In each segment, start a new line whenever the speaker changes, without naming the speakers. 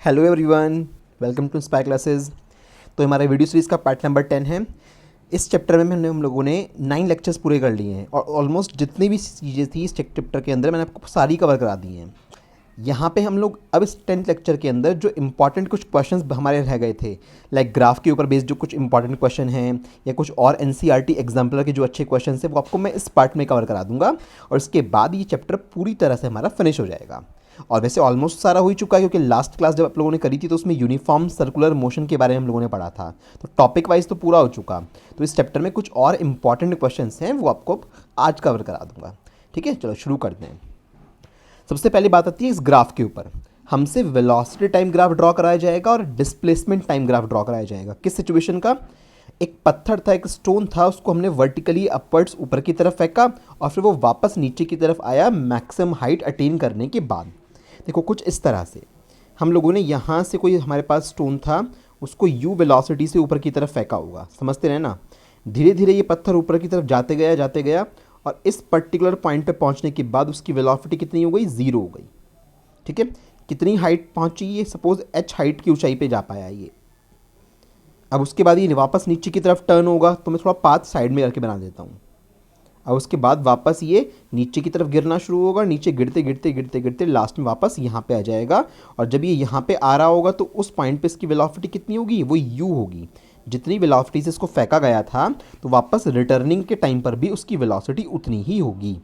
Hello everyone, welcome to Spy Classes. तो हमारे video series का पार्ट नंबर 10 है। इस चैप्टर में हमने हम लोगों ने 9 लेक्चर्स पूरे कर लिए हैं और ऑलमोस्ट जितनी भी चीज़ें थी इस चैप्टर के अंदर मैंने आपको सारी कवर करा दी हैं। यहाँ पे हम लोग अब इस 10th लेक्चर के अंदर जो इंपॉर्टेंट कुछ क्वेश्चंस हमारे रह गए थे, लाइक ग्राफ के ऊपर बेस्ड जो कुछ इंपॉर्टेंट क्वेश्चन हैं या कुछ और एनसीईआरटी एग्जाम्पलर के जो अच्छे क्वेश्चन हैं वो आपको मैं इस पार्ट में कवर करा दूंगा और इसके बाद ये चैप्टर पूरी तरह से हमारा फिनिश हो जाएगा। और वैसे ऑलमोस्ट सारा हो ही चुका है, क्योंकि लास्ट क्लास जब आप लोगों ने करी थी तो उसमें यूनिफॉर्म सर्कुलर मोशन के बारे में हम लोगों ने पढ़ा था, तो टॉपिक वाइज तो पूरा हो चुका। तो इस चैप्टर में कुछ और इंपॉर्टेंट क्वेश्चंस हैं वो आपको आज कवर करा दूंगा। ठीक है, चलो शुरू करते हैं। सबसे पहली बात आती है इस ग्राफ के ऊपर। हमसे वेलोसिटी टाइम ग्राफ ड्रॉ कराया जाएगा और डिस्प्लेसमेंट टाइम ग्राफ ड्रॉ कराया जाएगा। किस सिचुएशन का? एक पत्थर था, एक स्टोन था, उसको हमने वर्टिकली अपवर्ड्स ऊपर की तरफ फेंका और फिर वो वापस नीचे की तरफ आया मैक्सिमम हाइट अटेन करने के बाद। देखो कुछ इस तरह से हम लोगों ने यहाँ से कोई हमारे पास स्टोन था, उसको यू वेलोसिटी से ऊपर की तरफ फेंका होगा, समझते रहे ना। धीरे धीरे ये पत्थर ऊपर की तरफ जाते गया और इस पर्टिकुलर पॉइंट पे पहुंचने के बाद उसकी वेलोसिटी कितनी हो गई? 0 हो गई। ठीक है, कितनी हाइट पहुंची? ये सपोज h हाइट की ऊंचाई पे जा पाया ये। अब उसके बाद ये वापस नीचे की तरफ टर्न होगा, तो मैं थोड़ा पाथ साइड में करके बना देता हूँ। अब उसके बाद वापस ये नीचे की तरफ गिरना शुरू होगा, नीचे गिरते गिरते गिरते गिरते लास्ट में वापस यहाँ पे आ जाएगा। और जब ये यहाँ पे आ रहा होगा तो उस पॉइंट पे इसकी वेलोसिटी कितनी होगी? वो u होगी। जितनी वेलोसिटी से इसको फेंका गया था तो वापस रिटर्निंग के टाइम पर भी उसकी वेलोसिटी उतनी ही होगी।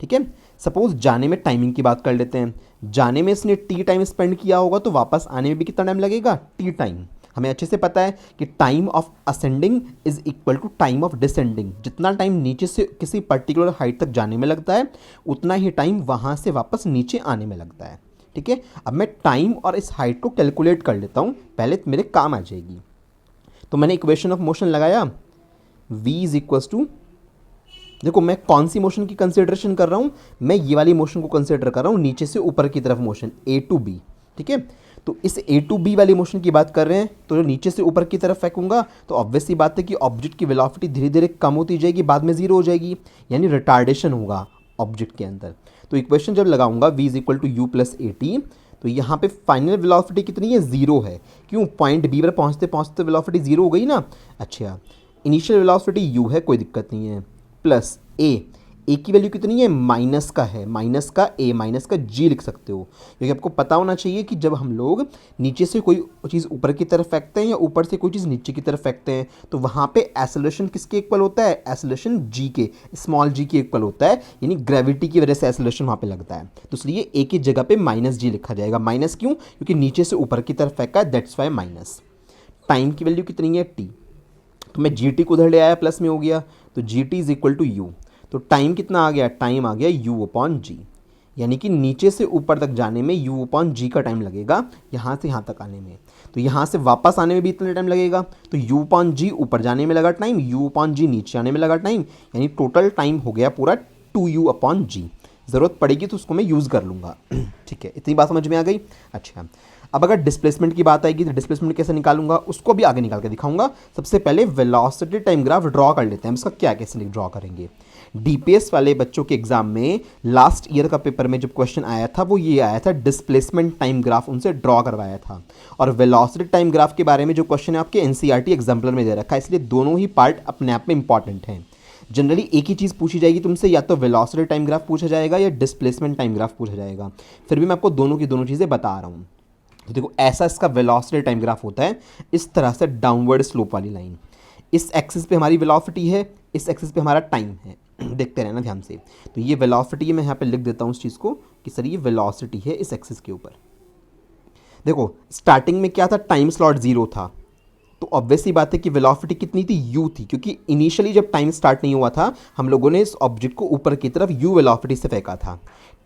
ठीक है, सपोज जाने में टाइमिंग की बात कर लेते हैं। जाने में इसने t टाइम स्पेंड किया होगा तो वापस आने में भी कितना टाइम लगेगा? t time. हमें अच्छे से पता है कि time of ascending is equal to time of descending. जितना टाइम नीचे से किसी पर्टिकुलर हाइट तक जाने में लगता है उतना ही टाइम वहाँ से वापस नीचे आने में लगता है। ठीक है, अब मैं टाइम और इस हाइट को कैलकुलेट कर लेता हूँ, पहले मेरे काम आ जाएगी। तो मैंने इक्वेशन ऑफ मोशन लगाया, v इज इक्वल्स टू, देखो मैं कौन सी मोशन की कंसिडरेशन कर रहा हूँ, मैं ये वाली मोशन को कंसिडर कर रहा हूँ, नीचे से ऊपर की तरफ मोशन a टू b। ठीक है, तो इस a टू b वाली मोशन की बात कर रहे हैं, तो जो नीचे से ऊपर की तरफ फेंकूंगा तो ऑब्वियस सी बात है कि ऑब्जेक्ट की वेलोसिटी धीरे धीरे कम होती जाएगी, बाद में 0 हो जाएगी, यानी रिटार्डेशन होगा ऑब्जेक्ट के अंदर। तो इक्वेशन जब लगाऊंगा v is equal to u plus a t, तो यहाँ पे फाइनल वेलोसिटी कितनी है? 0 है। क्यों? पॉइंट बी पर पहुँचते पहुँचते वेलोसिटी 0 हो गई ना। अच्छा, इनिशियल वेलोसिटी u है, कोई दिक्कत नहीं है, प्लस ए की वैल्यू कितनी है? माइनस का है, माइनस का a माइनस का g लिख सकते हो, क्योंकि आपको पता होना चाहिए कि जब हम लोग नीचे से कोई चीज़ ऊपर की तरफ फेंकते हैं या ऊपर से कोई चीज़ नीचे की तरफ फेंकते हैं तो वहाँ पे एक्सेलरेशन किसके इक्वल होता है? एक्सेलरेशन g के, स्मॉल g के इक्वल होता है, यानी ग्रेविटी की वजह से एक्सेलरेशन वहाँ पे लगता है। तो इसलिए a की जगह पे माइनस g लिखा जाएगा। माइनस क्यों? क्योंकि नीचे से ऊपर की तरफ फेंका है, दैट्स वाई माइनस। टाइम की वैल्यू कितनी है? t, तो मैं gt को उधर ले आया, प्लस में हो गया, तो gt is equal to u। तो टाइम कितना आ गया? टाइम आ गया u अपॉन जी, यानी कि नीचे से ऊपर तक जाने में u अपॉन जी का टाइम लगेगा, यहाँ से यहाँ तक आने में। तो यहाँ से वापस आने में भी इतना टाइम लगेगा, तो u अपॉन जी ऊपर जाने में लगा टाइम, u अपॉन जी नीचे आने में लगा टाइम, यानी टोटल टाइम हो गया पूरा 2u अपॉन जी। ज़रूरत पड़ेगी तो उसको मैं यूज़ कर लूँगा। ठीक है, इतनी बात समझ में आ गई। अच्छा, अब अगर डिस्प्लेसमेंट की बात आएगी तो डिस्प्लेसमेंट कैसे निकालूंगा उसको भी आगे निकाल के दिखाऊंगा। सबसे पहले वेलोसिटी टाइम ग्राफ ड्रॉ कर लेते हैं। इसका क्या कैसे ड्रॉ करेंगे? डीपीएस वाले बच्चों के एग्जाम में लास्ट ईयर का पेपर में जब क्वेश्चन आया था वो ये आया था, डिस्प्लेसमेंट टाइम ग्राफ उनसे ड्रॉ करवाया था। और वेलोसिटी टाइम ग्राफ के बारे में जो क्वेश्चन है आपके एनसीईआरटी एग्जाम्पलर में दे रखा है, इसलिए दोनों ही पार्ट अपने आप में इंपॉर्टेंट हैं। जनरली एक ही चीज़ पूछी जाएगी तुमसे, या तो वेलोसिटी टाइम ग्राफ पूछा जाएगा या डिस्प्लेसमेंट टाइम ग्राफ पूछा जाएगा। फिर भी मैं आपको दोनों की दोनों चीज़ें बता रहा हूँ। तो देखो ऐसा इसका वेलोसिटी टाइम ग्राफ होता है, इस तरह से डाउनवर्ड स्लोप वाली लाइन। इस एक्सिस पे हमारी वेलोसिटी है, इस एक्सिस पे हमारा टाइम है। देखते रहना ध्यान से। तो ये वेलोसिटी है, मैं यहाँ पे लिख देता हूँ इस चीज़ को कि सर ये वेलोसिटी है इस एक्सिस के ऊपर। देखो स्टार्टिंग में क्या था? टाइम स्लॉट 0 था, तो ऑब्वियस ही बात है कि वेलोसिटी कितनी थी? u थी, क्योंकि इनिशियली जब टाइम स्टार्ट नहीं हुआ था हम लोगों ने इस ऑब्जेक्ट को ऊपर की तरफ u वेलोसिटी से फेंका था।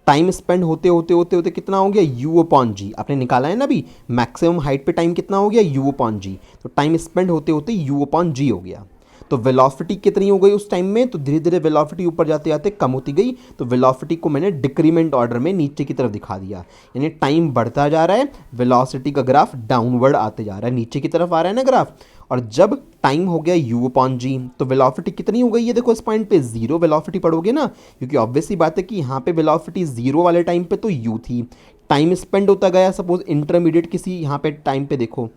टाइम स्पेंड होते होते होते होते कितना हो गया? u अपॉन जी। आपने निकाला है ना अभी, मैक्सिमम हाइट पे टाइम कितना हो गया? u अपॉन जी। तो टाइम स्पेंड होते होते u अपॉन जी हो गया। तो वेलोसिटी कितनी हो गई उस टाइम में? तो धीरे धीरे वेलोसिटी ऊपर जाते जाते कम होती गई, तो वेलोसिटी को मैंने डिक्रीमेंट ऑर्डर में नीचे की तरफ दिखा दिया, यानी टाइम बढ़ता जा रहा है, वेलोसिटी का ग्राफ डाउनवर्ड आते जा रहा है, नीचे की तरफ आ रहा है ना ग्राफ। और जब टाइम हो गया u अपॉन जी तो वेलोसिटी कितनी हो गई है? देखो इस पॉइंट पे 0 वेलोसिटी पढ़ोगे ना, क्योंकि ऑब्वियस ही बात है कि यहाँ पे वेलोसिटी 0 वाले टाइम पे तो u थी, टाइम स्पेंड होता गया, सपोज इंटरमीडिएट किसी यहाँ पे टाइम पे देखो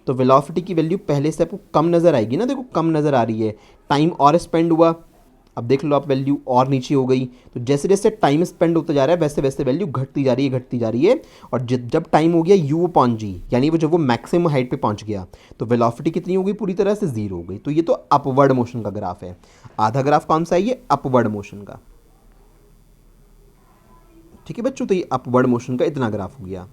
तो वेलोसिटी की वैल्यू पहले से आपको कम नज़र आएगी ना, देखो कम नज़र आ रही है, टाइम और स्पेंड हुआ, अब देख लो आप वैल्यू और नीचे हो गई। तो जैसे जैसे टाइम स्पेंड होता जा रहा है वैसे वैसे वैल्यू घटती जा रही है, घटती जा रही है। और जब टाइम हो गया यू अपॉन जी, यानी वो जब वो मैक्सिमम हाइट पे पहुंच गया तो वेलोसिटी कितनी हो गई, पूरी तरह से जीरो हो गई। तो ये तो अपवर्ड मोशन का ग्राफ है। आधा ग्राफ कौन सा है, ये अपवर्ड मोशन का। ठीक है बच्चों, तो ये अपवर्ड मोशन का इतना ग्राफ हो गया।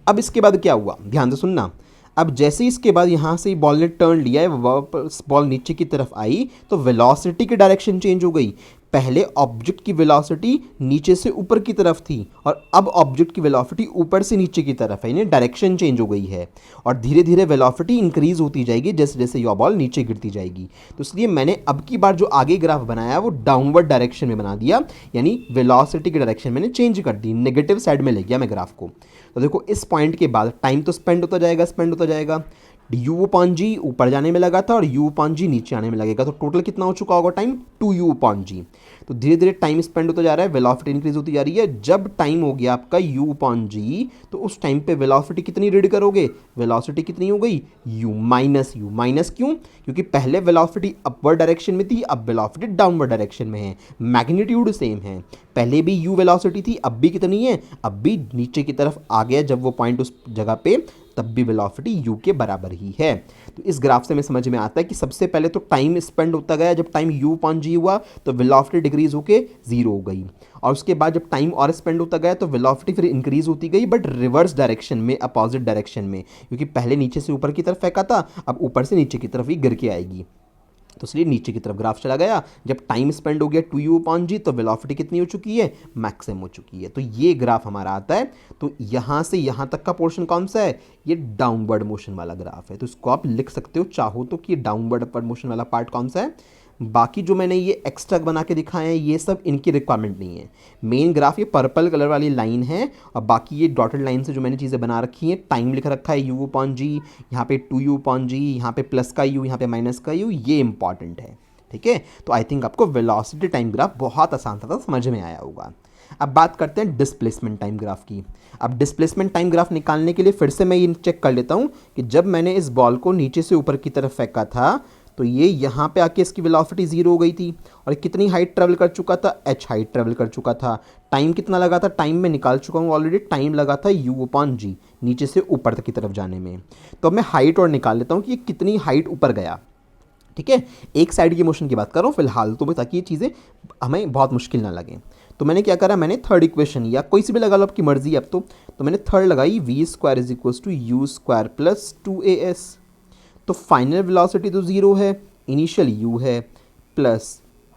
अब इसके बाद क्या हुआ, ध्यान से सुनना। अब जैसे इसके बाद यहाँ से बॉल ने टर्न लिया है, वापस बॉल नीचे की तरफ आई तो वेलोसिटी की डायरेक्शन चेंज हो गई। पहले ऑब्जेक्ट की वेलोसिटी नीचे से ऊपर की तरफ थी और अब ऑब्जेक्ट की वेलोसिटी ऊपर से नीचे की तरफ है, यानी डायरेक्शन चेंज हो गई है। और धीरे धीरे वेलोसिटी इंक्रीज होती जाएगी जैसे जैसे यह बॉल नीचे गिरती जाएगी। तो इसलिए मैंने अब की बार जो आगे ग्राफ बनाया वो डाउनवर्ड डायरेक्शन में बना दिया, यानी वेलोसिटी की डायरेक्शन मैंने चेंज कर दी, नेगेटिव साइड में ले गया मैं ग्राफ को। तो देखो इस पॉइंट के बाद टाइम तो स्पेंड होता जाएगा, स्पेंड होता जाएगा। यू अपॉन जी ऊपर जाने में लगा था और यू अपॉन जी नीचे आने में लगेगा, तो टोटल कितना हो चुका होगा टाइम, 2u अपॉन जी। तो धीरे धीरे टाइम स्पेंड होता जा रहा है, वेलोसिटी इंक्रीज होती जा रही है। जब टाइम हो गया आपका u अपॉन जी तो उस टाइम पे वेलोसिटी कितनी रीड करोगे, वेलोसिटी कितनी हो गई, u माइनस यू। माइनस क्यों, क्योंकि पहले वेलोसिटी अपवर्ड डायरेक्शन में थी, अब वेलोसिटी डाउनवर्ड डायरेक्शन में है, मैग्नीट्यूड सेम है। पहले भी u वेलोसिटी थी, अब भी कितनी है, अब भी नीचे की तरफ आ गया जब वो पॉइंट उस जगह पे, तब भी वेलोसिटी u के बराबर ही है। तो इस ग्राफ से हमें समझ में आता है कि सबसे पहले तो टाइम स्पेंड होता गया, जब टाइम u अपॉन जी हुआ तो वेलोसिटी डिक्रीज होके जीरो हो गई। और उसके बाद जब टाइम और स्पेंड होता गया तो वेलोसिटी फिर इंक्रीज होती गई, बट रिवर्स डायरेक्शन में, अपोजिट डायरेक्शन में, क्योंकि पहले नीचे से ऊपर की तरफ फेंका था, अब ऊपर से नीचे की तरफ ही गिर के आएगी। तो इसलिए नीचे की तरफ ग्राफ चला गया। जब टाइम स्पेंड हो गया 2u अपॉन जी तो वेलोसिटी कितनी हो चुकी है, मैक्सिमम हो चुकी है। तो ये ग्राफ हमारा आता है। तो यहाँ से यहाँ तक का पोर्शन कौन सा है, ये डाउनवर्ड मोशन वाला ग्राफ है। तो इसको आप लिख सकते हो चाहो तो कि डाउनवर्ड अपवर्ड मोशन वाला पार्ट कौन सा है। बाकी जो मैंने ये एक्स्ट्रा बना के दिखाए हैं ये सब इनकी रिक्वायरमेंट नहीं है। मेन ग्राफ ये पर्पल कलर वाली लाइन है और बाकी ये डॉटेड लाइन से जो मैंने चीज़ें बना रखी हैं, टाइम लिख रखा है यू अपॉन जी, यहाँ पे 2u अपॉन जी, यहाँ पे प्लस का u, यहाँ पे माइनस का u, ये इंपॉर्टेंट है। ठीक है, तो आई थिंक आपको वेलोसिटी टाइम ग्राफ बहुत आसान था, समझ में आया होगा। अब बात करते हैं डिस्प्लेसमेंट टाइम ग्राफ की। अब डिस्प्लेसमेंट टाइम ग्राफ निकालने के लिए फिर से मैं ये चेक कर लेता हूँ कि जब मैंने इस बॉल को नीचे से ऊपर की तरफ फेंका था तो ये यहाँ पे आके इसकी वेलोसिटी जीरो हो गई थी और कितनी हाइट ट्रेवल कर चुका था, h हाइट ट्रेवल कर चुका था। टाइम कितना लगा था, टाइम में निकाल चुका हूँ ऑलरेडी, टाइम लगा था u अपॉन जी नीचे से ऊपर तक की तरफ जाने में। तो अब मैं हाइट और निकाल लेता हूँ कि ये कितनी हाइट ऊपर गया। ठीक है, एक साइड की मोशन की बात कर रहा हूँ फिलहाल तो, ताकि ये चीज़ें हमें बहुत मुश्किल ना लगे। तो मैंने क्या करा, मैंने थर्ड इक्वेशन या कोई सी भी लगा लो, आपकी मर्जी अब तो मैंने थर्ड लगाई, v square is equal to u square plus 2as। तो फाइनल वेलोसिटी तो जीरो है, इनिशियल u है, प्लस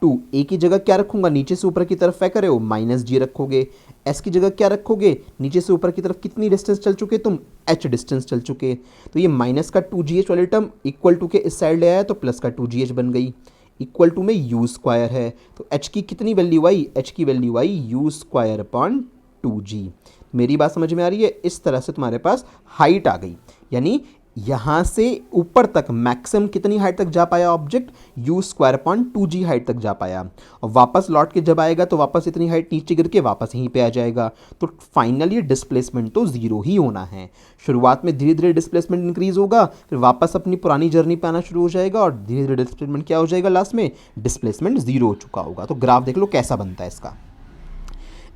2 a की जगह क्या रखूंगा, नीचे से ऊपर की तरफ फेंक रहे हो माइनस जी रखोगे। s की जगह क्या रखोगे, नीचे से ऊपर की तरफ कितनी डिस्टेंस चल चुके तुम, h डिस्टेंस चल चुके। तो ये माइनस का 2gh वाली टर्म इक्वल टू के इस साइड ले आया तो प्लस का 2gh बन गई। इक्वल टू में u स्क्वायर है तो h की कितनी वैल्यू आई, h की वैल्यू आई u स्क्वायर अपॉन 2g। मेरी बात समझ में आ रही है। इस तरह से तुम्हारे पास हाइट आ गई, यानी यहाँ से ऊपर तक मैक्सिमम कितनी हाइट तक जा पाया object, u square upon 2g height तक जा पाया। और वापस लौट के जब आएगा तो वापस इतनी हाइट नीचे गिर के वापस यहीं पे आ जाएगा। तो फाइनली डिस्प्लेसमेंट तो जीरो ही होना है। शुरुआत में धीरे धीरे डिस्प्लेसमेंट इंक्रीज होगा, फिर वापस अपनी पुरानी जर्नी पे आना शुरू हो जाएगा और धीरे धीरे डिस्प्लेसमेंट क्या हो जाएगा, लास्ट में डिस्प्लेसमेंट जीरो हो चुका होगा। तो ग्राफ देख लो कैसा बनता है इसका,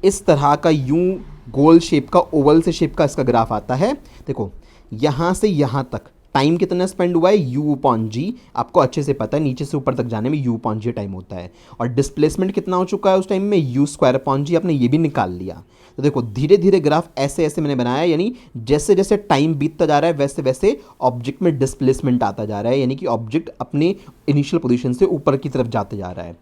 इस तरह का यूं गोल शेप का, ओवल से शेप का इसका ग्राफ आता है। देखो यहाँ से यहाँ तक टाइम कितना स्पेंड हुआ है, u अपॉन जी, आपको अच्छे से पता है नीचे से ऊपर तक जाने में u अपॉन जी टाइम होता है। और डिस्प्लेसमेंट कितना हो चुका है उस टाइम में, u स्क्वायर अपॉन जी, आपने ये भी निकाल लिया। तो देखो धीरे धीरे ग्राफ ऐसे ऐसे मैंने बनाया, यानी जैसे जैसे टाइम बीतता जा रहा है वैसे वैसे ऑब्जेक्ट में डिस्प्लेसमेंट आता जा रहा है, यानी कि ऑब्जेक्ट अपने इनिशियल पोजीशन से ऊपर की तरफ जाते जा रहा है।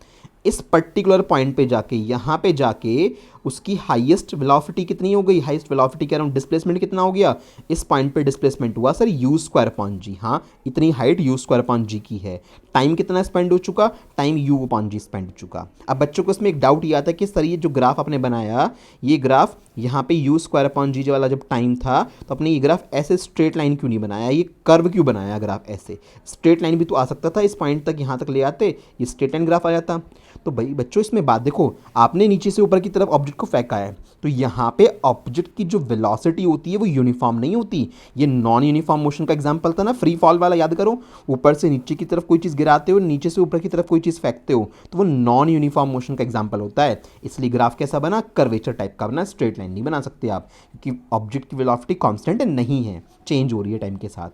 इस पर्टिकुलर पॉइंट पे जाके, यहाँ पे जाके उसकी हाईएस्ट वेलोसिटी कितनी हो गई, हाईएस्ट वेलोसिटी कह रहा हूँ, डिस्प्लेसमेंट कितना हो गया, इस पॉइंट पे डिस्प्लेसमेंट हुआ सर u स्क्वायर अपॉन जी। हाँ, इतनी हाइट u स्क्वायर अपॉन जी की है। टाइम कितना स्पेंड हो चुका, टाइम u अपॉन जी स्पेंड हो चुका। अब बच्चों को इसमें एक डाउट ये आता है कि सर ये जो ग्राफ आपने बनाया, ये ग्राफ यहाँ पे u स्क्वायर अपॉन जी वाला जब टाइम था तो अपने ये ग्राफ ऐसे स्ट्रेट लाइन क्यों नहीं बनाया, ये कर्व क्यों बनाया ग्राफ ऐसे। स्ट्रेट लाइन भी तो आ सकता था, इस पॉइंट तक यहाँ तक ले आते, ये स्ट्रेट लाइन ग्राफ आ जाता। तो भाई बच्चों इसमें बात देखो, आपने नीचे से ऊपर की तरफ ऑब्जेक्ट को फेंका है, तो यहाँ पे ऑब्जेक्ट की जो वेलोसिटी होती है वो यूनिफॉर्म नहीं होती। ये नॉन यूनिफॉर्म मोशन का एग्जांपल था ना, फ्री फॉल वाला, याद करो। ऊपर से नीचे की तरफ कोई चीज़ गिराते हो, नीचे से ऊपर की तरफ कोई चीज़ फेंकते हो, तो वो नॉन यूनिफॉर्म मोशन का एग्जांपल होता है। इसलिए ग्राफ कैसा बना, कर्वेचर टाइप का बना, स्ट्रेट लाइन नहीं बना सकते आप, क्योंकि ऑब्जेक्ट की वेलोसिटी कांस्टेंट नहीं है, चेंज हो रही है टाइम के साथ।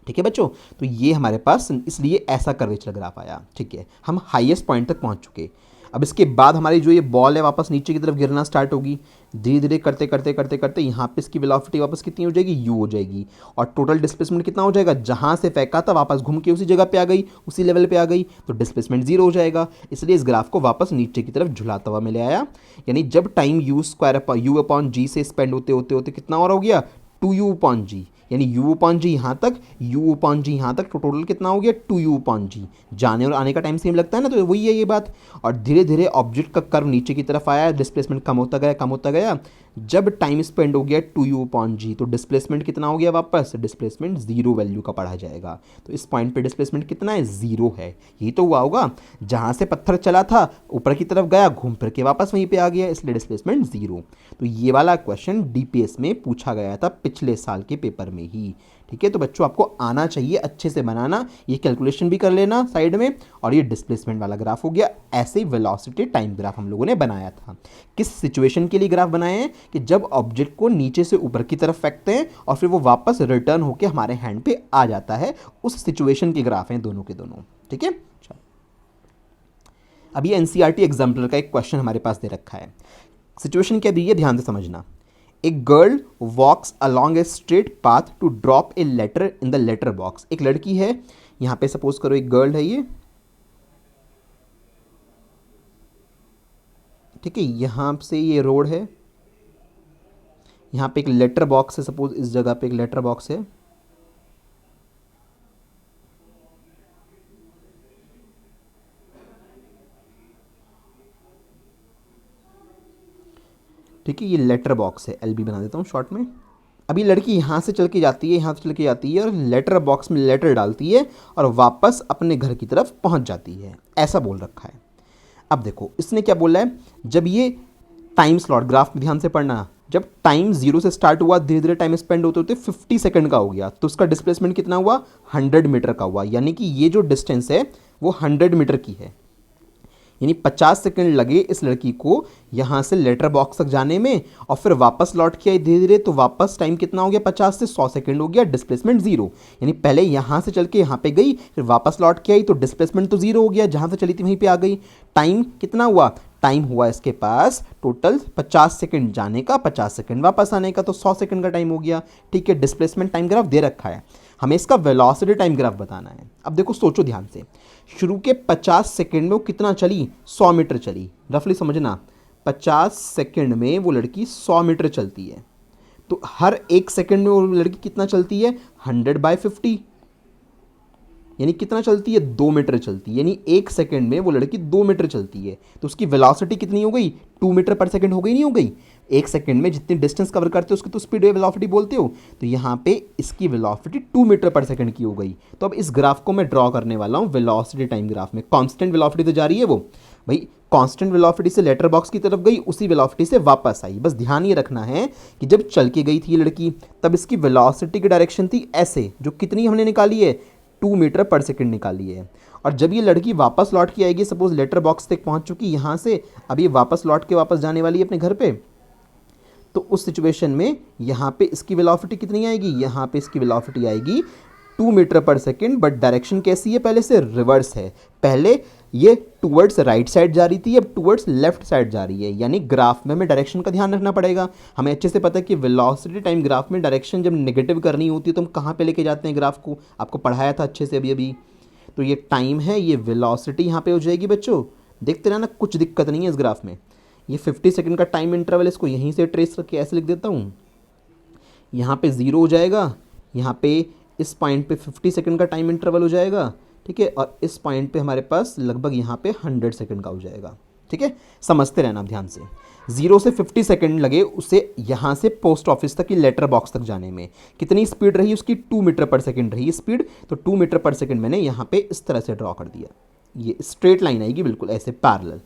ठीक है बच्चों, तो ये हमारे पास इसलिए ऐसा कर्वेचर ग्राफ आया। ठीक है, हम हाईएस्ट पॉइंट तक पहुंच चुके। अब इसके बाद हमारी जो ये बॉल है वापस नीचे की तरफ गिरना स्टार्ट होगी, धीरे धीरे करते करते करते करते यहाँ पे इसकी वेलोसिटी वापस कितनी हो जाएगी, यू हो जाएगी। और टोटल डिस्प्लेसमेंट कितना हो जाएगा, जहाँ से फेंका था वापस घूम के उसी जगह पे आ गई, उसी लेवल पे आ गई, तो डिस्प्लेसमेंट जीरो हो जाएगा। इसलिए इस ग्राफ को वापस नीचे की तरफ झुलाता हुआ मिले आया। यानी जब time u square u upon g से स्पेंड होते होते होते कितना और हो गया, 2u अपॉन जी, यानी u अपॉन जी यहाँ तक, u अपॉन जी यहाँ तक, तो टोटल कितना हो गया 2u अपॉन जी। जाने और आने का टाइम सेम लगता है ना, तो वही है ये बात। और धीरे धीरे ऑब्जेक्ट का कर्व नीचे की तरफ आया, डिस्प्लेसमेंट कम होता गया, कम होता गया। जब टाइम स्पेंड हो गया 2u अपॉन जी, तो डिस्प्लेसमेंट कितना हो गया, वापस डिस्प्लेसमेंट जीरो वैल्यू का पढ़ा जाएगा। तो इस पॉइंट पे डिस्प्लेसमेंट कितना है, जीरो है। यही तो हुआ होगा, जहाँ से पत्थर चला था ऊपर की तरफ गया, घूम फिर के वापस वहीं पे आ गया, इसलिए डिस्प्लेसमेंट जीरो। तो ये वाला क्वेश्चन डीपीएस में पूछा गया था पिछले साल के पेपर में ही। ठीक है, तो बच्चों आपको आना चाहिए अच्छे से बनाना, ये कैलकुलेशन भी कर लेना साइड में। और ये डिस्प्लेसमेंट वाला ग्राफ हो गया। ऐसे ही वेलोसिटी टाइम ग्राफ हम लोगों ने बनाया था। किस सिचुएशन के लिए ग्राफ बनाए हैं, कि जब ऑब्जेक्ट को नीचे से ऊपर की तरफ फेंकते हैं और फिर वो वापस रिटर्न होकर हमारे हैंड पे आ जाता है, उस सिचुएशन के ग्राफ हैं दोनों के दोनों। ठीक है, अब ये एनसीईआरटी एग्जाम्पल का एक क्वेश्चन हमारे पास दे रखा है। सिचुएशन क्या दी है, ध्यान से समझना। A girl walks along a straight path to drop a letter in the letter box. एक लड़की है, यहां पे सपोज करो एक गर्ल है ये, ठीक है, यहां से ये रोड है, यहां पे एक लेटर बॉक्स है, सपोज इस जगह पे एक लेटर बॉक्स है। ठीक है, ये लेटर बॉक्स है, एलबी बना देता हूँ शॉर्ट में। अभी लड़की यहाँ से चल के जाती है, यहाँ से चल के जाती है और लेटर बॉक्स में लेटर डालती है और वापस अपने घर की तरफ पहुँच जाती है, ऐसा बोल रखा है। अब देखो इसने क्या बोला है, जब ये टाइम स्लॉट, ग्राफ में ध्यान से पढ़ना, जब टाइम जीरो से स्टार्ट हुआ, धीरे धीरे टाइम स्पेंड होते होते 50 सेकंड का हो गया, तो उसका डिस्प्लेसमेंट कितना हुआ, 100 मीटर का हुआ। यानी कि ये जो डिस्टेंस है वो 100 मीटर की है। यानी 50 सेकंड लगे इस लड़की को यहाँ से लेटर बॉक्स तक जाने में, और फिर वापस लौट के आई धीरे धीरे, तो वापस टाइम कितना हो गया, 50 से 100 सेकंड हो गया, डिस्प्लेसमेंट जीरो। यानी पहले यहाँ से चल के यहाँ पे गई, फिर वापस लौट के आई, तो डिस्प्लेसमेंट तो जीरो हो गया, जहाँ से चली थी वहीं पे आ गई। टाइम कितना हुआ, टाइम हुआ इसके पास टोटल 50 सेकंड जाने का, 50 सेकंड वापस आने का, तो 100 सेकंड का टाइम हो गया। ठीक है, डिस्प्लेसमेंट टाइम ग्राफ दे रखा है, हमें इसका वेलोसिटी टाइम ग्राफ बताना है। अब देखो सोचो ध्यान से, शुरू के 50 सेकंड में वो कितना चली, 100 मीटर चली। रफली समझना, 50 सेकंड में वो लड़की 100 मीटर चलती है, तो हर एक सेकंड में वो लड़की कितना चलती है, 100/50, यानी कितना चलती है, 2 मीटर चलती है। यानी एक सेकंड में वो लड़की 2 मीटर चलती है, तो उसकी वेलोसिटी कितनी हो गई, 2 मीटर पर सेकंड हो गई, नहीं हो गई। एक सेकंड में जितनी डिस्टेंस कवर करते हो उसकी तो स्पीड वेलोसिटी बोलते हो, तो यहाँ पे इसकी वेलोसिटी 2 मीटर पर सेकंड की हो गई। तो अब इस ग्राफ को मैं ड्रॉ करने वाला हूँ वेलोसिटी टाइम ग्राफ में। कांस्टेंट वेलोसिटी तो जा रही है वो, भाई कांस्टेंट वेलोसिटी से लेटर बॉक्स की तरफ गई, उसी वेलोसिटी से वापस आई। बस ध्यान ये रखना है कि जब चल के गई थी लड़की, तब इसकी वेलोसिटी की डायरेक्शन थी ऐसे, जो कितनी हमने निकाली है, 2 मीटर पर सेकंड निकाली है। और जब ये लड़की वापस लौट के आएगी, सपोज लेटर बॉक्स तक पहुंच चुकी यहाँ से, अब ये वापस लौट के वापस जाने वाली है अपने घर पे, तो उस सिचुएशन में यहाँ पे इसकी वेलोसिटी कितनी आएगी, यहाँ पे इसकी वेलोसिटी आएगी 2 मीटर पर सेकंड, बट डायरेक्शन कैसी है, पहले से रिवर्स है। पहले ये टूवर्ड्स राइट साइड जा रही थी, अब टूवर्ड्स लेफ्ट साइड जा रही है। यानी ग्राफ में हमें डायरेक्शन का ध्यान रखना पड़ेगा। हमें अच्छे से पता है कि वेलोसिटी टाइम ग्राफ में डायरेक्शन जब नेगेटिव करनी होती है तो हम कहाँ पे लेके जाते हैं ग्राफ को, आपको पढ़ाया था अच्छे से अभी अभी। तो ये टाइम है, ये वेलोसिटी यहाँ पे हो जाएगी बच्चों, देखते रहना, कुछ दिक्कत नहीं है इस ग्राफ में। ये 50 सेकंड का टाइम इंटरवल, इसको यहीं से ट्रेस करके ऐसे लिख देता हूँ, यहाँ पे 0 हो जाएगा, यहाँ पे इस पॉइंट पे 50 सेकंड का टाइम इंटरवल हो जाएगा, ठीक है, और इस पॉइंट पे हमारे पास लगभग यहाँ पे 100 सेकंड का हो जाएगा। ठीक है, समझते रहना ध्यान से। 0 से 50 सेकंड लगे उसे यहाँ से पोस्ट ऑफिस तक की लेटर बॉक्स तक जाने में। कितनी स्पीड रही उसकी, 2 मीटर पर सेकंड रही स्पीड, तो 2 मीटर पर सेकंड मैंने यहाँ पे इस तरह से ड्रॉ कर दिया। ये स्ट्रेट लाइन आएगी बिल्कुल ऐसे पैरेलल,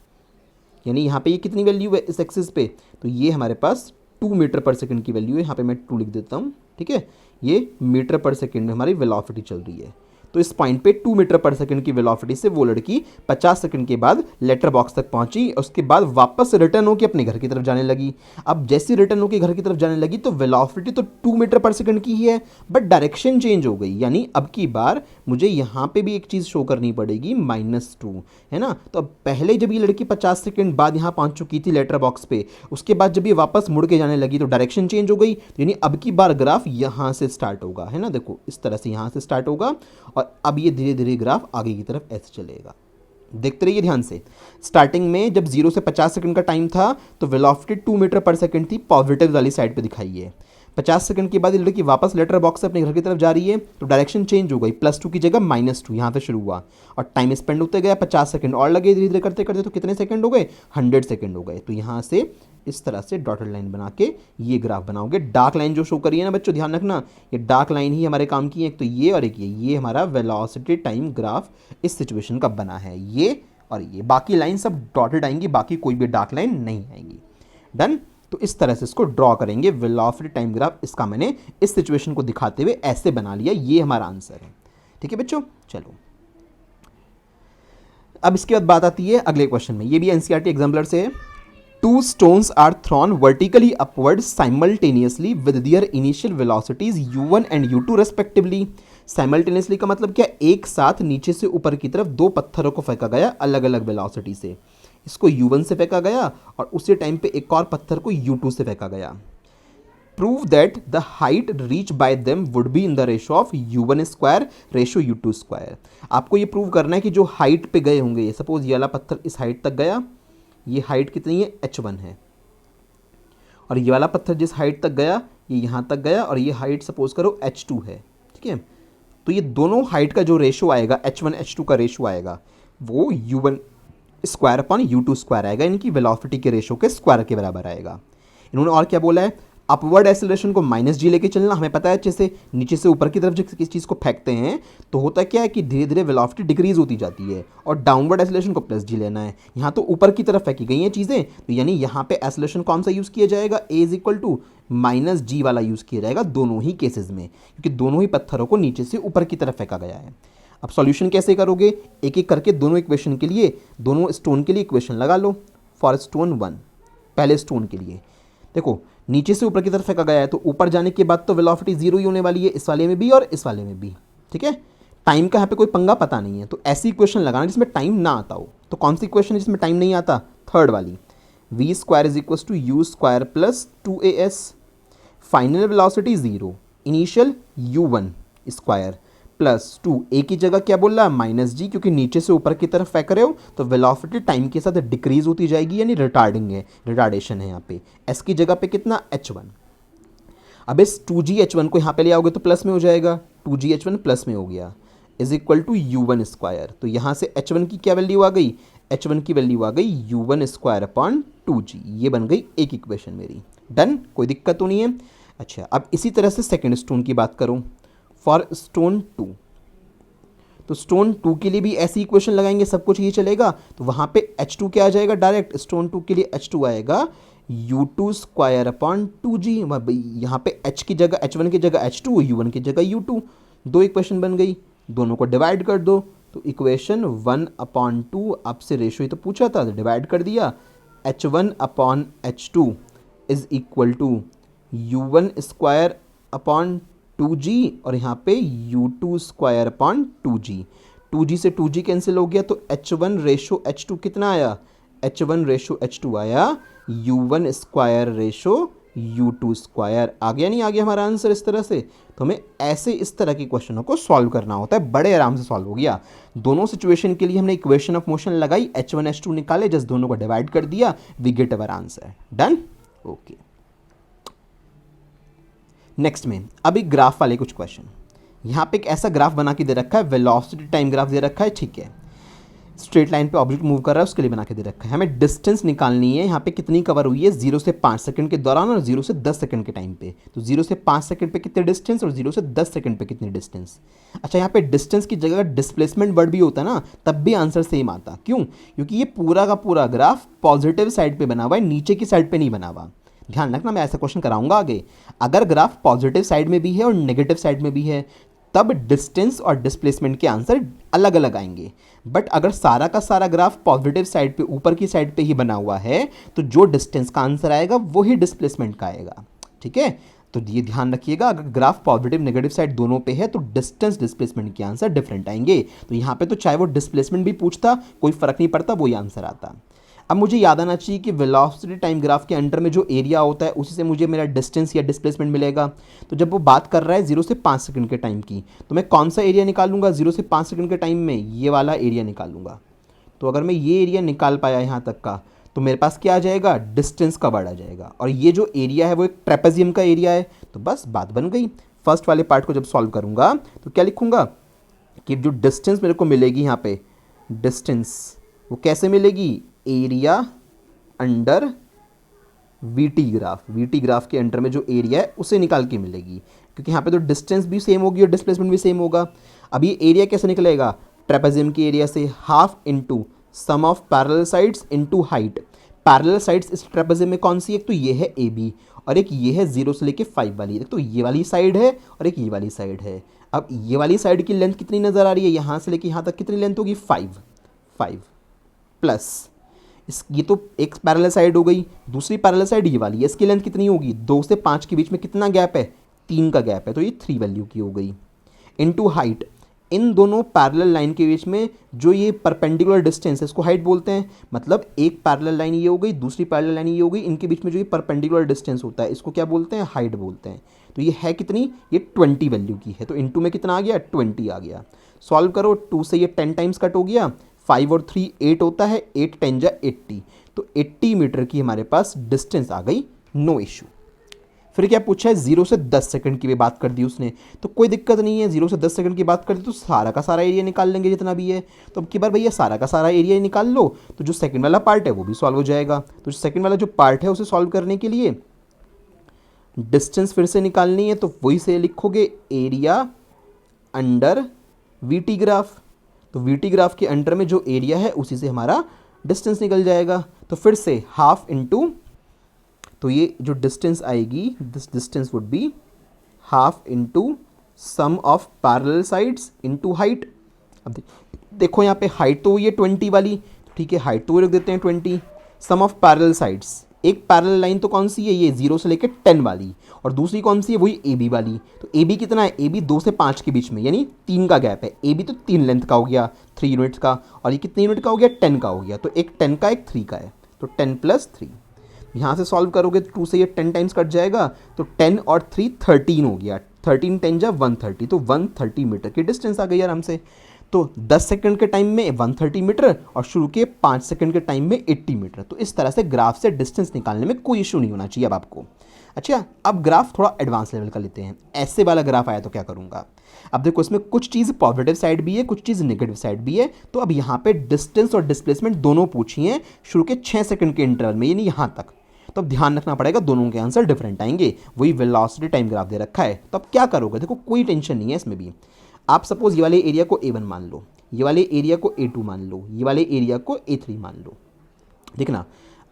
यानी यहाँ पे ये कितनी वैल्यू है इस एक्सिस पे, तो ये हमारे पास 2 मीटर पर सेकंड की वैल्यू है, यहाँ पे मैं 2 लिख देता हूँ, ठीक है। ये मीटर पर सेकंड में हमारी वेलोसिटी चल रही है, तो इस पॉइंट पे 2 मीटर पर सेकंड की वेलोसिटी से वो लड़की 50 सेकंड के बाद लेटर बॉक्स तक पहुंची, उसके बाद वापस रिटर्न होकर अपने घर की तरफ जाने लगी। अब जैसे रिटर्न होकर घर की तरफ जाने लगी तो वेलोसिटी तो 2 मीटर पर सेकंड की ही है, बट डायरेक्शन चेंज हो गई, यानी अब की बार मुझे यहाँ पे भी एक चीज़ शो करनी पड़ेगी -2, है ना। तो अब पहले जब ये लड़की 50 सेकंड बाद यहाँ पहुँच चुकी थी लेटर बॉक्स पे, उसके बाद जब ये वापस मुड़ के जाने लगी तो डायरेक्शन चेंज हो गई, यानी अब की बार ग्राफ यहाँ से स्टार्ट होगा, है ना। देखो इस तरह से यहाँ से स्टार्ट होगा और अब ये धीरे धीरे ग्राफ आगे की तरफ ऐसे चलेगा। देखते रहिए ध्यान से। स्टार्टिंग में जब 0 से 50 सेकंड का टाइम था तो वेलोसिटी 2 मीटर पर सेकंड थी, पॉजिटिव वाली साइड पे दिखाई है। 50 सेकंड के बाद ये लड़की वापस लेटर बॉक्स से अपने घर की तरफ जा रही है तो डायरेक्शन चेंज हो गई, +2 की जगह -2 यहाँ से शुरू हुआ और टाइम स्पेंड होते गया, 50 सेकंड और लगे धीरे धीरे करते करते, तो कितने सेकंड हो गए, 100 सेकंड हो गए। तो यहाँ से इस तरह से डॉटेड लाइन बना के ये ग्राफ बनाओगे। डार्क लाइन जो शो करी है ना बच्चों, ध्यान रखना, ये डार्क लाइन ही हमारे काम की है, एक तो ये और एक ये हमारा वेलोसिटी टाइम ग्राफ इस सिचुएशन का बना है, ये और ये। बाकी लाइन सब डॉटेड आएंगी, बाकी कोई भी डार्क लाइन नहीं आएंगी। डन। तो इस तरह से इसको ड्रॉ करेंगे वेलोसिटी टाइम ग्राफ। इसका मैंने इस सिचुएशन को दिखाते हुए ऐसे बना लिया, ये हमारा आंसर है, ठीक है बच्चों। चलो अब इसके बाद बात आती है अगले क्वेश्चन में, ये भी एनसीईआरटी एग्जाम्पलर से है। 2 stones are thrown vertically upward simultaneously with their initial velocities u1 and u2 respectively। Simultaneously का मतलब क्या, एक साथ नीचे से ऊपर की तरफ 2 पत्थरों को फेंका गया अलग अलग वेलोसिटी से। इसको u1 से फेंका गया और उसी टाइम पे एक और पत्थर को u2 से फेंका गया। Prove that the height reach by them would be in the ratio of u1 square ratio u2 square. आपको ये प्रूव करना है कि जो हाइट पे गए होंगे, सपोज ये वाला पत्थर इस हाइट तक गया, ये हाइट कितनी है, h1 है, और ये वाला पत्थर जिस हाइट तक गया ये यहाँ तक गया और ये हाइट सपोज करो h2 है, ठीक है। तो ये दोनों हाइट का जो रेशो आएगा, h1 h2 का रेशो आएगा, वो u1 square upon u2 square आएगा, इनकी वेलोसिटी के रेशो के स्क्वायर के बराबर आएगा। इन्होंने और क्या बोला है, अपवर्ड एक्सेलरेशन को -g लेके चलना। हमें पता है अच्छे से, नीचे से ऊपर की तरफ जब किसी चीज़ को फेंकते हैं तो होता क्या है कि धीरे धीरे वेलोसिटी डिक्रीज होती जाती है, और डाउनवर्ड एक्सेलरेशन को +g लेना है। यहाँ तो ऊपर की तरफ फेंकी गई हैं चीज़ें, तो यानी यहाँ पे एक्सेलरेशन कौन सा यूज़ किया जाएगा, a = -g वाला यूज़ किया जाएगा दोनों ही केसेस में, क्योंकि दोनों ही पत्थरों को नीचे से ऊपर की तरफ फेंका गया है। अब सॉल्यूशन कैसे करोगे, एक एक करके दोनों इक्वेशन के लिए, दोनों स्टोन के लिए इक्वेशन लगा लो। फॉर स्टोन 1, पहले स्टोन के लिए देखो, नीचे से ऊपर की तरफ फेंका गया है तो ऊपर जाने के बाद तो वेलोसिटी 0 ही होने वाली है, इस वाले में भी और इस वाले में भी, ठीक है। टाइम का यहाँ पे कोई पंगा पता नहीं है, तो ऐसी इक्वेशन लगाना जिसमें टाइम ना आता हो। तो कौन सी इक्वेशन है जिसमें टाइम नहीं आता, थर्ड वाली, v² = u² + 2as। Final velocity 0, initial u1 square +2, a की जगह क्या बोल रहा है, -g, क्योंकि नीचे से ऊपर की तरफ फेंक रहे हो तो वेलोसिटी टाइम के साथ डिक्रीज होती जाएगी, यानी रिटार्डिंग है, रिटार्डेशन है यहाँ पे। s की जगह पे कितना, h1। अब इस 2g h1 को यहाँ पे ले आओगे तो प्लस में हो जाएगा, 2g h1 प्लस में हो गया, = u1 स्क्वायर। तो यहाँ से h1 की क्या वैल्यू आ गई, h1 की वैल्यू आ गई u1 स्क्वायर अपॉन 2g। ये बन गई एक इक्वेशन मेरी। डन, कोई दिक्कत तो नहीं है। अच्छा, अब इसी तरह से सेकेंड स्टोन की बात करूँ, फॉर स्टोन 2, तो स्टोन 2 के लिए भी ऐसी इक्वेशन लगाएंगे, सब कुछ ये चलेगा। तो वहाँ पे h2 क्या आ जाएगा, डायरेक्ट स्टोन 2 के लिए h2 आएगा u2 स्क्वायर अपॉन 2g। यहाँ पे h की जगह, h1 की जगह h2, u1 की जगह u2, दो इक्वेशन बन गई, दोनों को डिवाइड कर दो। तो इक्वेशन 1/2, आपसे रेशो ही तो पूछा था, डिवाइड कर दिया, h1/h2 = u1 square upon 2g और यहाँ पे u2 square upon 2g। 2g से 2g कैंसिल हो गया तो h1/h2 कितना आया, h1/h2 आया u1 square ratio u2 square. आ गया नहीं आ गया हमारा आंसर इस तरह से। तो हमें ऐसे इस तरह के क्वेश्चनों को सॉल्व करना होता है, बड़े आराम से सॉल्व हो गया। दोनों सिचुएशन के लिए हमने इक्वेशन ऑफ मोशन लगाई, h1 h2 निकाले, जस्ट दोनों को डिवाइड कर दिया, we get our answer. Done, okay. Next में अभी ग्राफ वाले कुछ क्वेश्चन। यहाँ पे एक ऐसा ग्राफ बना के दे रखा है, वेलोसिटी टाइम ग्राफ दे रखा है, ठीक है। स्ट्रेट लाइन पे ऑब्जेक्ट मूव कर रहा है उसके लिए बना के दे रखा है। हमें डिस्टेंस निकालनी है यहाँ पे कितनी कवर हुई है 0 से 5 सेकंड के दौरान और 0 से 10 सेकंड के टाइम पे। तो 0 से 5 सेकंड पे कितने डिस्टेंस और 0 से 10 सेकंड पे कितनी डिस्टेंस। अच्छा, यहाँ पे डिस्टेंस की जगह डिस्प्लेसमेंट वर्ड भी होता है ना, तब भी आंसर सेम आता। क्यों? क्योंकि ये पूरा का पूरा ग्राफ पॉजिटिव साइड पे बना हुआ है, नीचे की साइड पे नहीं बना हुआ। ध्यान रखना, मैं ऐसा क्वेश्चन कराऊंगा आगे। अगर ग्राफ पॉजिटिव साइड में भी है और नेगेटिव साइड में भी है तब डिस्टेंस और डिस्प्लेसमेंट के आंसर अलग अलग आएंगे। बट अगर सारा का सारा ग्राफ पॉजिटिव साइड पे, ऊपर की साइड पे ही बना हुआ है, तो जो डिस्टेंस का आंसर आएगा वही डिस्प्लेसमेंट का आएगा। ठीक है, तो ये ध्यान रखिएगा, अगर ग्राफ पॉजिटिव नेगेटिव साइड दोनों पे है तो डिस्टेंस डिस्प्लेसमेंट के आंसर डिफरेंट आएंगे। तो यहाँ पे तो चाहे वो डिस्प्लेसमेंट भी पूछता कोई फर्क नहीं पड़ता, वही आंसर आता। अब मुझे याद आना चाहिए कि वेलोसिटी टाइम ग्राफ के अंडर में जो एरिया होता है उसी से मुझे मेरा डिस्टेंस या डिस्प्लेसमेंट मिलेगा। तो जब वो बात कर रहा है 0 से 5 सेकंड के टाइम की, तो मैं कौन सा एरिया निकालूंगा 0 से 5 सेकंड के टाइम में? ये वाला एरिया निकालूंगा। तो अगर मैं ये एरिया निकाल पाया यहाँ तक का, तो मेरे पास क्या आ जाएगा? डिस्टेंस का वर्ड आ जाएगा। और ये जो एरिया है वो एक ट्रेपेजियम का एरिया है। तो बस बात बन गई। फर्स्ट वाले पार्ट को जब सॉल्व करूँगा तो क्या लिखूँगा कि जो डिस्टेंस मेरे को मिलेगी यहाँ पे, डिस्टेंस वो कैसे मिलेगी? Area under VT graph. VT graph के अंडर में जो एरिया है उसे निकाल के मिलेगी, क्योंकि यहाँ पे तो डिस्टेंस भी सेम होगी और डिस्प्लेसमेंट भी सेम होगा। अब ये एरिया कैसे निकलेगा? ट्रेपेजियम की एरिया से half into sum of parallel sides into height. Parallel sides इस ट्रेपेजियम में कौन सी? एक तो ये है ए बी और एक ये है 0 से लेके 5 वाली। एक तो ये वाली साइड है और एक ये वाली साइड है। अब ये वाली साइड की लेंथ कितनी नज़र आ रही है? यहाँ से लेके यहाँ तक कितनी लेंथ होगी? 5 प्लस ये तो एक पैरेलल साइड हो गई, दूसरी पैरेलल साइड ये वाली है, इसकी लेंथ कितनी होगी? 2 से 5 के बीच में कितना गैप है? 3 का गैप है, तो ये 3 वैल्यू की हो गई। इनटू हाइट, इन दोनों पैरेलल लाइन के बीच में जो ये परपेंडिकुलर डिस्टेंस है इसको हाइट बोलते हैं। मतलब एक पैरेलल लाइन ये हो गई, दूसरी पैरेलल लाइन ये हो गई, इनके बीच में जो ये परपेंडिकुलर डिस्टेंस होता है इसको क्या बोलते हैं? हाइट बोलते हैं। तो ये है कितनी? ये 20 वैल्यू की है। तो इनटू में कितना आ गया? 20 आ गया। सॉल्व करो, 2 से ये 10 टाइम्स कट हो गया, 5 और 3 8 होता है, 8 10 जा 80। तो 80 मीटर की हमारे पास डिस्टेंस आ गई, नो इशू। फिर क्या पूछा है? 0 से 10 सेकंड की भी बात कर दी उसने, तो कोई दिक्कत नहीं है। 0 से 10 सेकंड की बात कर दी तो सारा का सारा एरिया निकाल लेंगे जितना भी है। तो अब की बार भैया सारा का सारा एरिया निकाल लो, तो जो सेकंड वाला पार्ट है वो भी सॉल्व हो जाएगा। तो सेकंड वाला जो पार्ट है उसे सॉल्व करने के लिए डिस्टेंस फिर से निकालनी है, तो वही से लिखोगे एरिया अंडर वीटी ग्राफ। तो वीटी ग्राफ के अंडर में जो एरिया है उसी से हमारा डिस्टेंस निकल जाएगा। तो फिर से हाफ इंटू, तो ये जो डिस्टेंस आएगी this distance would be half into sum of parallel sides into height. अब देखो यहाँ पे हाइट तो हुई है 20 वाली, ठीक है, हाइट तो रख देते हैं 20। सम ऑफ पैरेलल साइड्स, एक पैरेलल लाइन तो कौन सी है? ये 0 से लेकर 10 वाली, और दूसरी कौन सी है? वही ए बी वाली। तो ए बी कितना है? ए बी 2 से 5 के बीच में, यानी 3 का गैप है। ए बी तो 3 लेंथ का हो गया, 3 यूनिट्स का, और ये कितने यूनिट का हो गया? 10 का हो गया। तो एक 10 का एक 3 का है, तो 10 + 3। यहाँ से सॉल्व करोगे तो 2 से ये 10 टाइम्स कट जाएगा, तो 10 और 3 13 हो गया, 13 10 जा 130, तो 130 मीटर की डिस्टेंस आ गई आराम से। तो 10 सेकंड के टाइम में 130 मीटर और शुरू के 5 सेकंड के टाइम में 80 मीटर। तो इस तरह से ग्राफ से डिस्टेंस निकालने में कोई इशू नहीं होना चाहिए अब आपको। अच्छा, अब ग्राफ थोड़ा एडवांस लेवल का लेते हैं। ऐसे वाला ग्राफ आया तो क्या करूँगा? अब देखो इसमें कुछ चीज़ पॉजिटिव साइड भी है, कुछ चीज़ नेगेटिव साइड भी है। तो अब यहाँ पे डिस्टेंस और डिस्प्लेसमेंट दोनों पूछी हैं शुरू के 6 सेकंड के इंटरवल में, यानी यहाँ तक। तो अब ध्यान रखना पड़ेगा, दोनों के आंसर डिफरेंट आएंगे। वही वेलोसिटी टाइम ग्राफ दे रखा है, तो अब क्या करोगे? देखो कोई टेंशन नहीं है इसमें भी। आप सपोज ये वाले एरिया को A1 मान लो, ये वाले एरिया को A2 मान लो, ये वाले एरिया को A3 मान लो। देखना,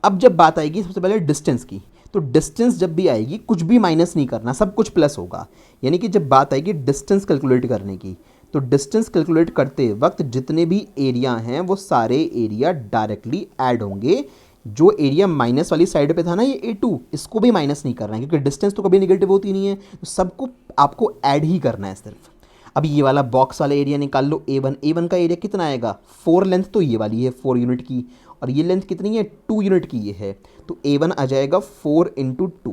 अब जब बात आएगी सबसे पहले डिस्टेंस की, तो डिस्टेंस जब भी आएगी कुछ भी माइनस नहीं करना, सब कुछ प्लस होगा। यानी कि जब बात आएगी डिस्टेंस कैलकुलेट करने की, तो डिस्टेंस कैलकुलेट करते वक्त जितने भी एरिया हैं वो सारे एरिया डायरेक्टली ऐड होंगे। जो एरिया माइनस वाली साइड पे था ना ये A2, इसको भी माइनस नहीं करना है, क्योंकि डिस्टेंस तो कभी नेगेटिव होती नहीं है। तो सबको आपको ऐड ही करना है सिर्फ। अब ये वाला बॉक्स वाला एरिया निकाल लो A1। A1 का एरिया कितना आएगा? 4 लेंथ तो ये वाली है 4 यूनिट की, और ये लेंथ कितनी है? 2 यूनिट की ये है। तो A1 आ जाएगा 4 × 2,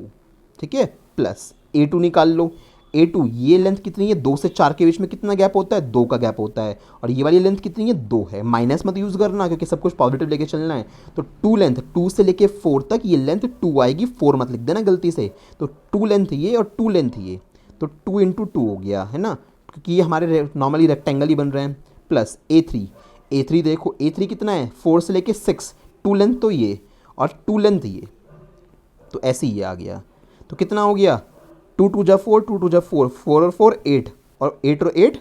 ठीक है, प्लस A2 निकाल लो। A2 ये लेंथ कितनी है? 2 से 4 के बीच में कितना गैप होता है? 2 का गैप होता है। और ये वाली लेंथ कितनी है? 2 है। माइनस मत यूज़ करना क्योंकि सब कुछ पॉजिटिव लेके चलना है। तो 2 लेंथ, 2 से लेके 4 तक ये लेंथ 2 आएगी, 4 मत लिख देना गलती से। तो 2 लेंथ ये और 2 लेंथ ये, तो 2 × 2 हो गया है ना, क्योंकि ये हमारे नॉर्मली रेक्टेंगल ही बन रहे हैं। प्लस A3, A3 देखो, A3 कितना है 4 से लेके 6, 2 लेंथ तो ये और 2 लेंथ ये, तो ऐसे ही ये आ गया। तो कितना हो गया 2 2 जा 4, 2 2 जा 4, 4 और 4 8, और 8 और 8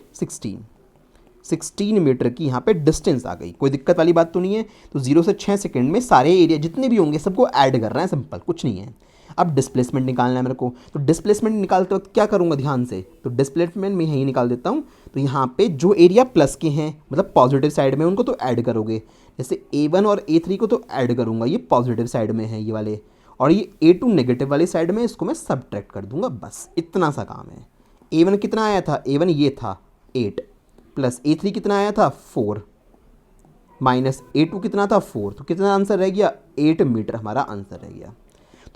16 मीटर की यहाँ पे डिस्टेंस आ गई। कोई दिक्कत वाली बात तो नहीं है। तो 0 से 6 सेकंड में सारे एरिया जितने भी होंगे सबको ऐड कर रहे हैं, सिंपल, कुछ नहीं है। अब डिस्प्लेसमेंट निकालना है मेरे को, तो डिस्प्लेसमेंट निकालते वक्त क्या करूँगा ध्यान से, तो डिस्प्लेसमेंट मैं यहीं निकाल देता हूँ। तो यहाँ पे जो एरिया प्लस के हैं मतलब पॉजिटिव साइड में उनको तो ऐड करोगे, जैसे A1 और A3 को तो ऐड करूँगा, ये पॉजिटिव साइड में है ये वाले, और ये A2 नेगेटिव वाली साइड में, इसको मैं सब्ट्रैक्ट कर दूंगा, बस इतना सा काम है। A1 कितना आया था, A1 ये था 8, प्लस A3 कितना आया था 4, माइनस A2 कितना था 4, तो कितना आंसर रह गया 8 मीटर हमारा आंसर रह गया।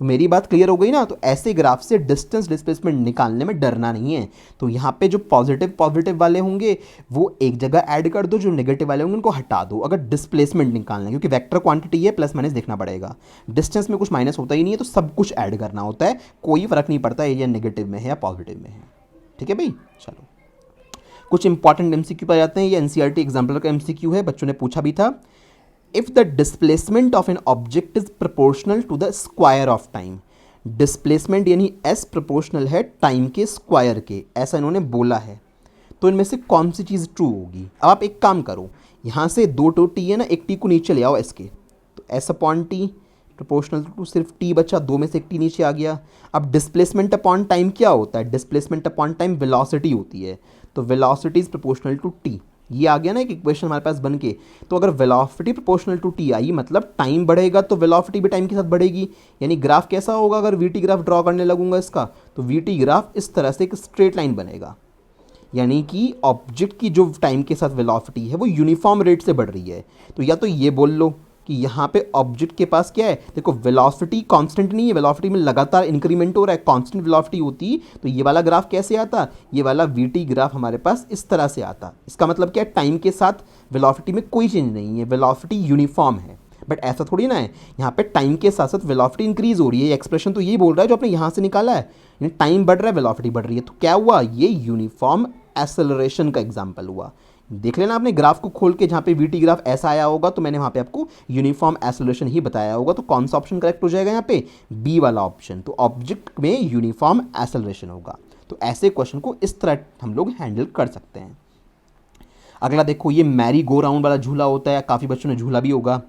तो मेरी बात क्लियर हो गई ना। तो ऐसे ग्राफ से डिस्टेंस डिस्प्लेसमेंट निकालने में डरना नहीं है। तो यहाँ पे जो पॉजिटिव वाले होंगे वो एक जगह ऐड कर दो, जो नेगेटिव वाले होंगे उनको हटा दो, अगर डिस्प्लेसमेंट निकालना है, क्योंकि वेक्टर क्वांटिटी है, प्लस माइनस देखना पड़ेगा। डिस्टेंस में कुछ माइनस होता ही नहीं है, तो सब कुछ ऐड करना होता है, कोई फर्क नहीं पड़ता एरिया नेगेटिव में है या पॉजिटिव में है। ठीक है भाई, चलो कुछ इंपॉर्टेंट एमसीक्यू पर जाते हैं। ये एनसीईआरटी एग्जाम्पल का एमसीक्यू है, बच्चों ने पूछा भी था। If the displacement of an object is proportional to the square of time, displacement यानी एस प्रोपोर्शनल है टाइम के स्क्वायर के, ऐसा इन्होंने बोला है, तो इनमें से कौन सी चीज़ ट्रू होगी। अब आप एक काम करो, यहाँ से 2 तो टी है ना, एक टी को नीचे ले आओ एस के, तो s upon t proportional to सिर्फ टी बचा, 2 में से एक टी नीचे आ गया। अब डिस्प्लेसमेंट अपॉन टाइम क्या होता है, डिस्प्लेसमेंट अपॉन टाइम वेलोसिटी होती है, तो velocity is proportional to t, ये आ गया ना एक इक्वेशन हमारे पास बन के। तो अगर वेलोसिटी प्रोपोर्शनल टू टी आई, मतलब टाइम बढ़ेगा तो वेलोसिटी भी टाइम के साथ बढ़ेगी, यानी ग्राफ कैसा होगा, अगर वीटी ग्राफ ड्रॉ करने लगूंगा इसका, तो वीटी ग्राफ इस तरह से एक स्ट्रेट लाइन बनेगा, यानी कि ऑब्जेक्ट की जो टाइम के साथ वेलोसिटी है वो यूनिफॉर्म रेट से बढ़ रही है। तो या तो ये बोल लो कि यहाँ पे ऑब्जेक्ट के पास क्या है, देखो वेलोसिटी कांस्टेंट नहीं है, वेलोसिटी में लगातार इंक्रीमेंट हो रहा है, कांस्टेंट वेलोसिटी होती तो ये वाला ग्राफ कैसे आता, ये वाला वीटी ग्राफ हमारे पास इस तरह से आता। इसका मतलब क्या है, टाइम के साथ वेलोसिटी में कोई चेंज नहीं है, वेलोसिटी यूनिफॉर्म है। बट ऐसा थोड़ी ना है, यहाँ पे टाइम के साथ साथ वेलोसिटी इंक्रीज हो रही है। एक्सप्रेशन तो यही बोल रहा है जो आपने यहाँ से निकाला है, यानी टाइम बढ़ रहा है वेलोसिटी बढ़ रही है, तो क्या हुआ, ये यूनिफॉर्म एक्सेलरेशन का एग्जाम्पल हुआ। देख लेना आपने ग्राफ को खोल के, जहाँ पे वीटी ग्राफ ऐसा आया होगा तो मैंने वहाँ पे आपको यूनिफॉर्म एक्सेलरेशन ही बताया होगा। तो कौन सा ऑप्शन करेक्ट हो जाएगा यहाँ पे, बी वाला ऑप्शन। तो ऑब्जेक्ट में यूनिफॉर्म एक्सेलरेशन होगा। तो ऐसे क्वेश्चन को इस तरह हम लोग हैंडल कर सकते हैं। अगला देखो, ये मैरी गो राउंड वाला झूला होता है, काफ़ी बच्चों ने झूला भी होगा।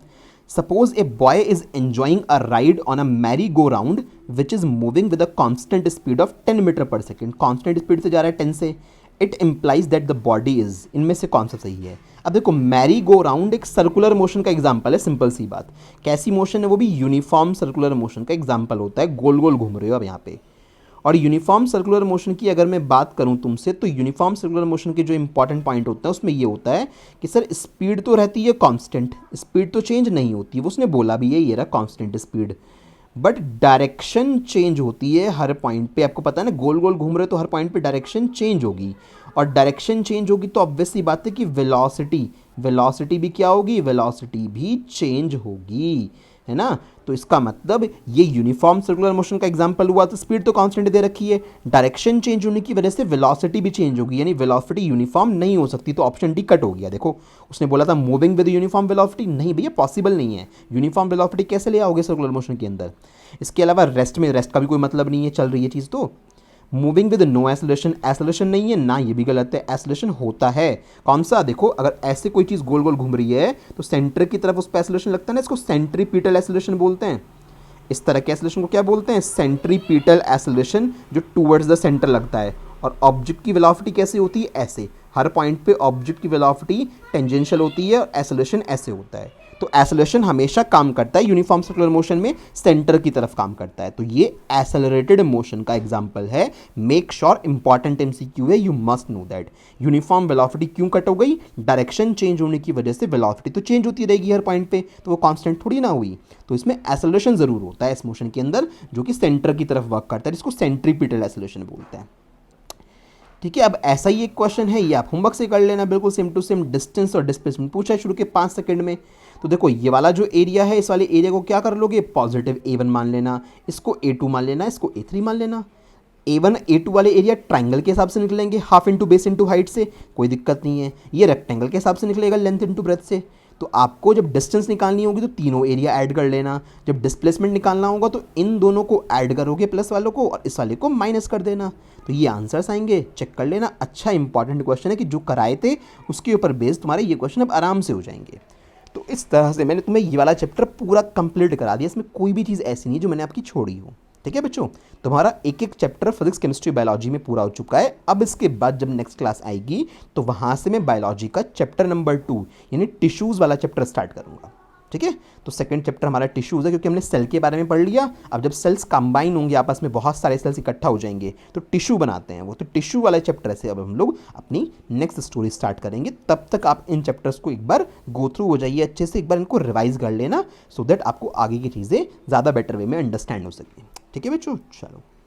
Suppose a boy is enjoying a ride on a merry go round which is moving with a constant speed of 10 metre per second, constant speed से जा रहा है 10 से। It implies that the body is, इनमें से कौन सा सही है। अब देखो मैरी गो राउंड एक सर्कुलर मोशन का एग्जाम्पल है, सिंपल सी बात। कैसी मोशन है, वो भी यूनिफॉर्म सर्कुलर मोशन का एग्जाम्पल होता है, गोल गोल घूम रहे हो अब यहाँ पे। और यूनिफॉर्म सर्कुलर मोशन की अगर मैं बात करूं तुमसे, तो यूनिफॉर्म सर्कुलर मोशन के जो इंपॉर्टेंट पॉइंट होता है उसमें ये होता है कि सर स्पीड तो रहती है कांस्टेंट, स्पीड तो चेंज नहीं होती, वो उसने बोला भी है, ये रहा constant speed, but direction change होती है हर पॉइंट पे। आपको पता है ना, गोल गोल घूम रहे तो हर पॉइंट पे डायरेक्शन चेंज होगी, और डायरेक्शन चेंज होगी तो ऑब्वियस सी बात है कि वेलोसिटी भी क्या होगी, वेलोसिटी भी चेंज होगी, है ना। तो इसका मतलब ये यूनिफॉर्म सर्कुलर मोशन का एग्जांपल हुआ, तो स्पीड तो कांस्टेंट दे रखी है, डायरेक्शन चेंज होने की वजह से वेलोसिटी भी चेंज होगी, यानी वेलोसिटी यूनिफॉर्म नहीं हो सकती, तो ऑप्शन डी कट हो गया। देखो उसने बोला था मूविंग विद यूनिफॉर्म वेलोसिटी, नहीं भैया पॉसिबल नहीं है, यूनिफॉर्म वेलोसिटी कैसे ले आओगे सर्कुलर मोशन के अंदर। इसके अलावा रेस्ट में, रेस्ट का भी कोई मतलब नहीं है, चल रही है चीज़। तो moving with no acceleration, acceleration नहीं है ना, ये भी गलत है, एसेलेरेशन होता है। कौन सा, देखो अगर ऐसे कोई चीज़ गोल गोल घूम रही है तो सेंटर की तरफ उस पर एसेलेरेशन लगता है ना, इसको सेंट्रीपिटल एसेलेरेशन बोलते हैं। इस तरह के एसेलेरेशन को क्या बोलते हैं, सेंट्रीपिटल एसेलेरेशन, जो टूवर्ड्स द सेंटर लगता है। और ऑब्जेक्ट की वेलोसिटी कैसे होती है, ऐसे, हर पॉइंट पे ऑब्जेक्ट की वेलोसिटी टेंजेंशियल होती है और एसेलेरेशन ऐसे होता है। तो एसेलेरेशन हमेशा काम करता है यूनिफॉर्म सर्कुलर मोशन में, सेंटर की तरफ काम करता है। तो ये एसेलरेटेड मोशन का एग्जांपल है। मेक श्योर, इंपॉर्टेंट एमसीक्यू है, you must know that. Uniform velocity क्यों कट हो गई, डायरेक्शन चेंज होने की वजह से वेलोसिटी तो चेंज होती रहेगी हर पॉइंट पे, तो वो कांस्टेंट थोड़ी ना हुई। तो इसमें एसेलरेशन जरूर होता है इस मोशन के अंदर, जो कि सेंटर की तरफ वर्क करता है, जिसको सेंट्रीपिटल एसेलरेशन बोलते हैं। ठीक है, अब ऐसा ही एक क्वेश्चन है, ये आप होमवर्क से कर लेना, बिल्कुल सेम टू सेम। डिस्टेंस और डिस्प्लेसमेंट पूछा है शुरू के 5 सेकंड में। तो देखो ये वाला जो एरिया है, इस वाले एरिया को क्या कर लोगे, पॉजिटिव A1 मान लेना, इसको A2 मान लेना, इसको A3 मान लेना। A1 A2 वाले एरिया ट्राइंगल के हिसाब से निकलेंगे, half into base into height से, कोई दिक्कत नहीं है। ये रेक्टेंगल के हिसाब से निकलेगा, लेंथ इंटू ब्रेथ से। तो आपको जब डिस्टेंस निकालनी होगी तो तीनों एरिया ऐड कर लेना, जब डिस्प्लेसमेंट निकालना होगा तो इन दोनों को ऐड करोगे प्लस वालों को और इस वाले को माइनस कर देना। तो ये आंसर्स आएंगे, चेक कर लेना। अच्छा इंपॉर्टेंट क्वेश्चन है कि जो कराए थे उसके ऊपर बेस्ड तुम्हारे ये क्वेश्चन अब आराम से हो जाएंगे। तो इस तरह से मैंने तुम्हें ये वाला चैप्टर पूरा कंप्लीट करा दिया, इसमें कोई भी चीज़ ऐसी नहीं जो मैंने आपकी छोड़ी हो। ठीक है बच्चों, तुम्हारा एक एक चैप्टर फिजिक्स केमिस्ट्री बायोलॉजी में पूरा हो चुका है। अब इसके बाद जब नेक्स्ट क्लास आएगी तो वहाँ से मैं बायोलॉजी का चैप्टर नंबर 2 यानी टिश्यूज़ वाला चैप्टर स्टार्ट करूँगा। ठीक है, तो सेकंड चैप्टर हमारा टिश्यूज़ है, क्योंकि हमने सेल के बारे में पढ़ लिया। अब जब सेल्स कंबाइन होंगे आपस में, बहुत सारे सेल्स इकट्ठा हो जाएंगे तो टिश्यू बनाते हैं वो, तो टिश्यू वाले चैप्टर से अब हम लोग अपनी नेक्स्ट स्टोरी स्टार्ट करेंगे। तब तक आप इन चैप्टर्स को एक बार गो थ्रू हो जाइए अच्छे से, एक बार इनको रिवाइज कर लेना, सो दैट आपको आगे की चीज़ें ज़्यादा बेटर वे में अंडरस्टैंड हो सके। ठीक है बच्चों, चलो।